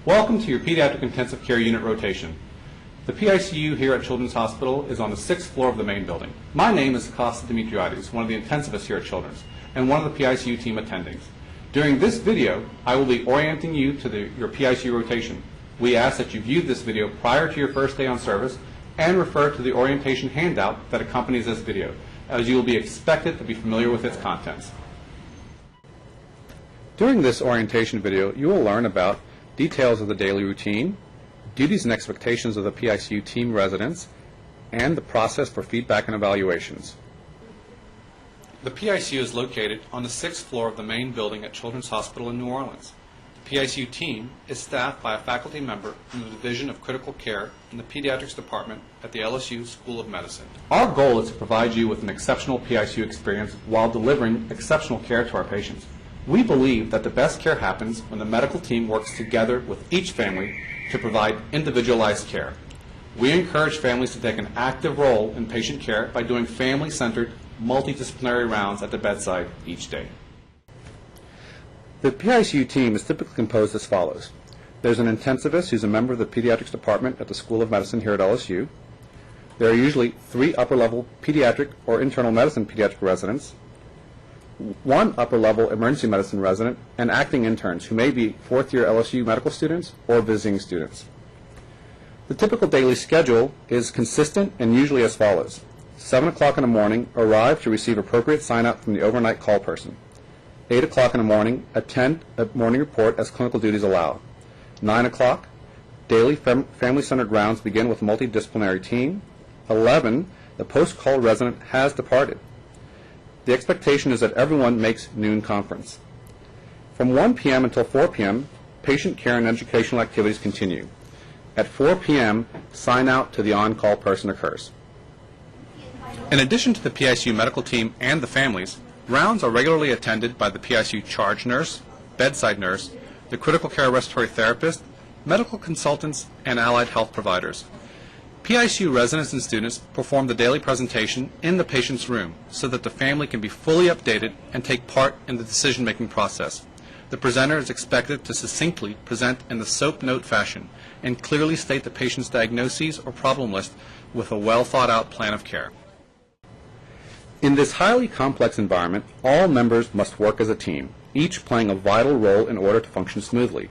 Welcome to your Pediatric Intensive Care Unit rotation. The PICU here at Children's Hospital is on the 6th floor of the main building. My name is Kostas Dimitriadis, one of the intensivists here at Children's, and one of the PICU team attendings. During this video, I will be orienting you to your PICU rotation. We ask that you view this video prior to your first day on service and refer to the orientation handout that accompanies this video, as you will be expected to be familiar with its contents. During this orientation video, you will learn about details of the daily routine, duties and expectations of the PICU team residents, and the process for feedback and evaluations. The PICU is located on the 6th floor of the main building at Children's Hospital in New Orleans. The PICU team is staffed by a faculty member from the Division of Critical Care in the Pediatrics Department at the LSU School of Medicine. Our goal is to provide you with an exceptional PICU experience while delivering exceptional care to our patients. We believe that the best care happens when the medical team works together with each family to provide individualized care. We encourage families to take an active role in patient care by doing family-centered, multidisciplinary rounds at the bedside each day. The PICU team is typically composed as follows. There's an intensivist who's a member of the Pediatrics Department at the School of Medicine here at LSU. There are usually 3 upper-level pediatric or internal medicine pediatric residents, 1 upper-level emergency medicine resident, and acting interns who may be 4th-year LSU medical students or visiting students. The typical daily schedule is consistent and usually as follows. 7 o'clock in the morning, arrive to receive appropriate sign-up from the overnight call person. 8 o'clock in the morning, attend a morning report as clinical duties allow. 9 o'clock, daily family-centered rounds begin with a multidisciplinary team. 11, the post-call resident has departed. The expectation is that everyone makes noon conference. From 1 p.m. until 4 p.m., patient care and educational activities continue. At 4 p.m., sign out to the on-call person occurs. In addition to the PICU medical team and the families, rounds are regularly attended by the PICU charge nurse, bedside nurse, the critical care respiratory therapist, medical consultants, and allied health providers. PICU residents and students perform the daily presentation in the patient's room so that the family can be fully updated and take part in the decision-making process. The presenter is expected to succinctly present in the SOAP note fashion and clearly state the patient's diagnoses or problem list with a well-thought-out plan of care. In this highly complex environment, all members must work as a team, each playing a vital role in order to function smoothly.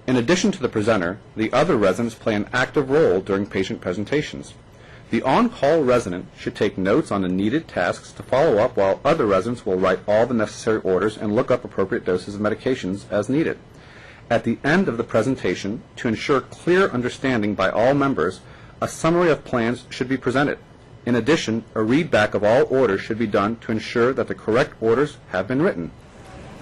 In addition to the presenter, the other residents play an active role during patient presentations. The on-call resident should take notes on the needed tasks to follow up, while other residents will write all the necessary orders and look up appropriate doses of medications as needed. At the end of the presentation, to ensure clear understanding by all members, a summary of plans should be presented. In addition, a readback of all orders should be done to ensure that the correct orders have been written.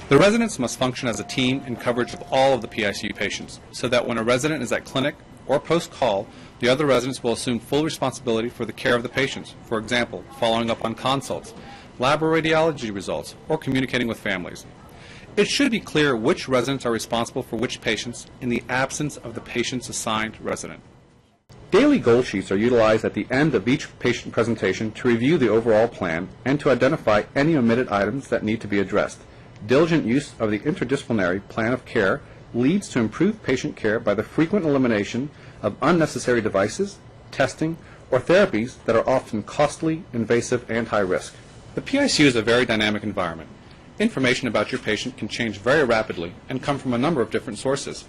The residents must function as a team in coverage of all of the PICU patients, so that when a resident is at clinic or post-call, the other residents will assume full responsibility for the care of the patients, for example, following up on consults, lab or radiology results, or communicating with families. It should be clear which residents are responsible for which patients in the absence of the patient's assigned resident. Daily goal sheets are utilized at the end of each patient presentation to review the overall plan and to identify any omitted items that need to be addressed. Diligent use of the interdisciplinary plan of care leads to improved patient care by the frequent elimination of unnecessary devices, testing, or therapies that are often costly, invasive, and high risk. The PICU is a very dynamic environment. Information about your patient can change very rapidly and come from a number of different sources.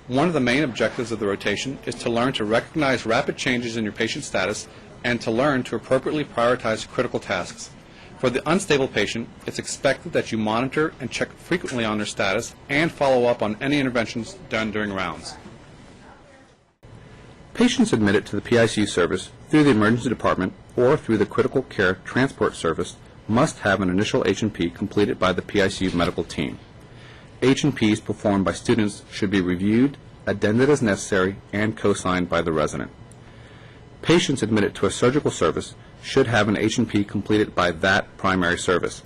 One of the main objectives of the rotation is to learn to recognize rapid changes in your patient status and to learn to appropriately prioritize critical tasks. For the unstable patient, it's expected that you monitor and check frequently on their status and follow up on any interventions done during rounds. Patients admitted to the PICU service through the emergency department or through the critical care transport service must have an initial H&P completed by the PICU medical team. H&Ps performed by students should be reviewed, addended as necessary, and co-signed by the resident. Patients admitted to a surgical service should have an H&P completed by that primary service.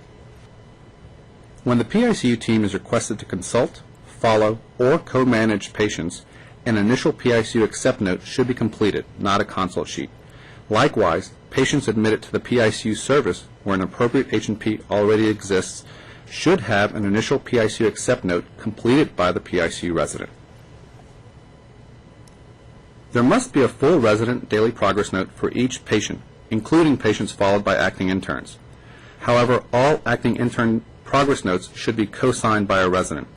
When the PICU team is requested to consult, follow, or co-manage patients, an initial PICU accept note should be completed, not a consult sheet. Likewise, patients admitted to the PICU service where an appropriate H&P already exists should have an initial PICU accept note completed by the PICU resident. There must be a full resident daily progress note for each patient, including patients followed by acting interns. However, all acting intern progress notes should be co-signed by a resident.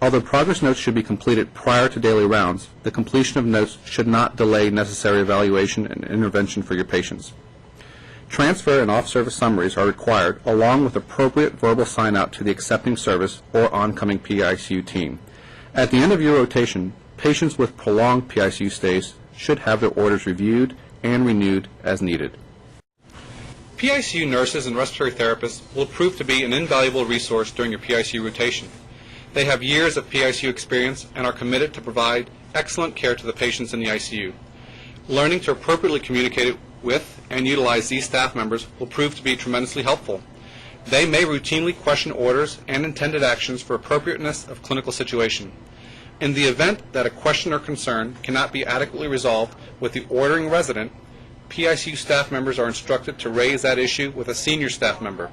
Although progress notes should be completed prior to daily rounds, the completion of notes should not delay necessary evaluation and intervention for your patients. Transfer and off-service summaries are required, along with appropriate verbal sign-out to the accepting service or oncoming PICU team. At the end of your rotation, patients with prolonged PICU stays should have their orders reviewed and renewed as needed. PICU nurses and respiratory therapists will prove to be an invaluable resource during your PICU rotation. They have years of PICU experience and are committed to provide excellent care to the patients in the ICU. Learning to appropriately communicate with and utilize these staff members will prove to be tremendously helpful. They may routinely question orders and intended actions for appropriateness of clinical situation. In the event that a question or concern cannot be adequately resolved with the ordering resident, PICU staff members are instructed to raise that issue with a senior staff member.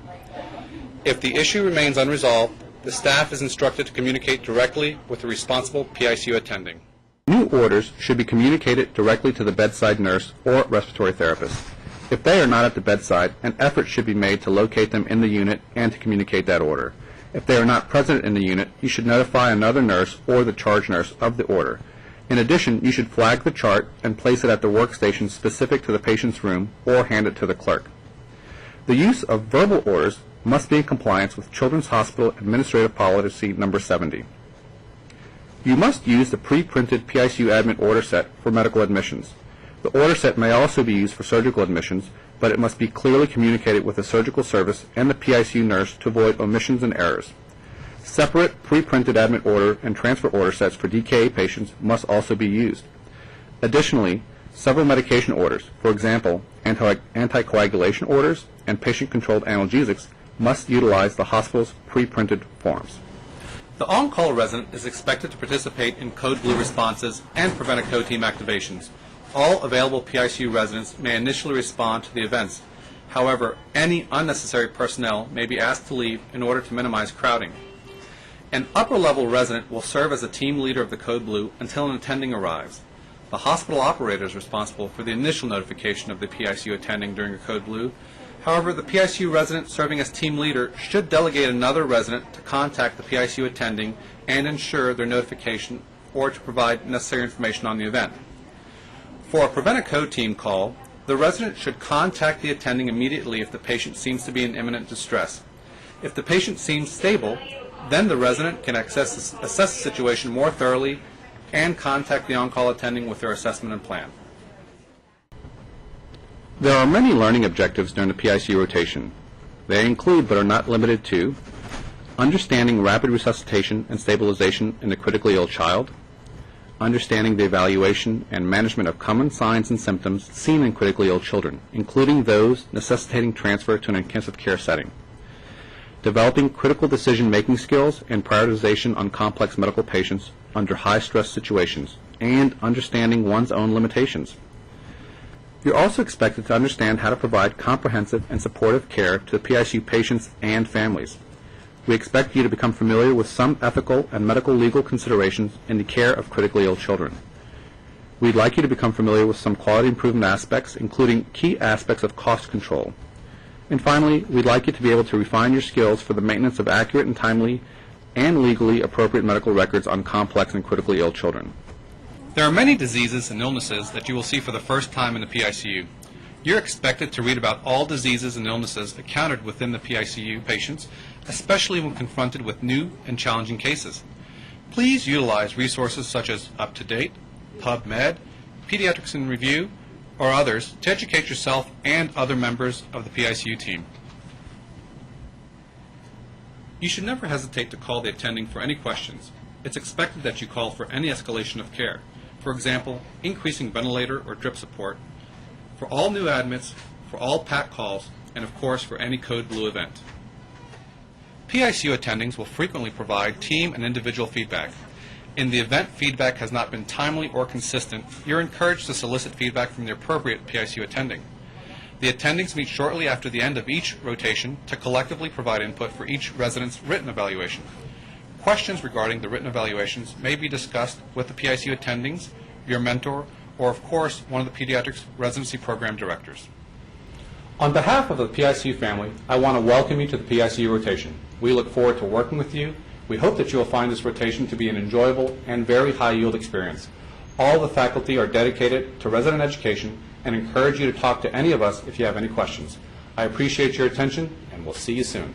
If the issue remains unresolved, the staff is instructed to communicate directly with the responsible PICU attending. New orders should be communicated directly to the bedside nurse or respiratory therapist. If they are not at the bedside, an effort should be made to locate them in the unit and to communicate that order. If they are not present in the unit, you should notify another nurse or the charge nurse of the order. In addition, you should flag the chart and place it at the workstation specific to the patient's room or hand it to the clerk. The use of verbal orders must be in compliance with Children's Hospital Administrative Policy Number 70. You must use the pre-printed PICU admit order set for medical admissions. The order set may also be used for surgical admissions, but it must be clearly communicated with the surgical service and the PICU nurse to avoid omissions and errors. Separate pre-printed admit order and transfer order sets for DKA patients must also be used. Additionally, several medication orders, for example, anticoagulation orders and patient-controlled analgesics, must utilize the hospital's pre-printed forms. The on-call resident is expected to participate in Code Blue responses and prevent a code team activations. All available PICU residents may initially respond to the events. However, any unnecessary personnel may be asked to leave in order to minimize crowding. An upper-level resident will serve as a team leader of the Code Blue until an attending arrives. The hospital operator is responsible for the initial notification of the PICU attending during a Code Blue. However, the PICU resident serving as team leader should delegate another resident to contact the PICU attending and ensure their notification or to provide necessary information on the event. For a prevent a code team call, the resident should contact the attending immediately if the patient seems to be in imminent distress. If the patient seems stable, then the resident can assess the situation more thoroughly and contact the on-call attending with their assessment and plan. There are many learning objectives during the PICU rotation. They include, but are not limited to, understanding rapid resuscitation and stabilization in a critically ill child, understanding the evaluation and management of common signs and symptoms seen in critically ill children, including those necessitating transfer to an intensive care setting, developing critical decision-making skills and prioritization on complex medical patients under high-stress situations, and understanding one's own limitations. You're also expected to understand how to provide comprehensive and supportive care to the PICU patients and families. We expect you to become familiar with some ethical and medical legal considerations in the care of critically ill children. We'd like you to become familiar with some quality improvement aspects, including key aspects of cost control. And finally, we'd like you to be able to refine your skills for the maintenance of accurate and timely and legally appropriate medical records on complex and critically ill children. There are many diseases and illnesses that you will see for the first time in the PICU. You're expected to read about all diseases and illnesses accounted within the PICU patients, especially when confronted with new and challenging cases. Please utilize resources such as UpToDate, PubMed, Pediatrics in Review, or others to educate yourself and other members of the PICU team. You should never hesitate to call the attending for any questions. It's expected that you call for any escalation of care. For example, increasing ventilator or drip support, for all new admits, for all PAC calls, and of course for any Code Blue event. PICU attendings will frequently provide team and individual feedback. In the event feedback has not been timely or consistent, you're encouraged to solicit feedback from the appropriate PICU attending. The attendings meet shortly after the end of each rotation to collectively provide input for each resident's written evaluation. Questions regarding the written evaluations may be discussed with the PICU attendings, your mentor, or of course, one of the Pediatrics Residency Program Directors. On behalf of the PICU family, I want to welcome you to the PICU rotation. We look forward to working with you. We hope that you will find this rotation to be an enjoyable and very high-yield experience. All the faculty are dedicated to resident education and encourage you to talk to any of us if you have any questions. I appreciate your attention, and we'll see you soon.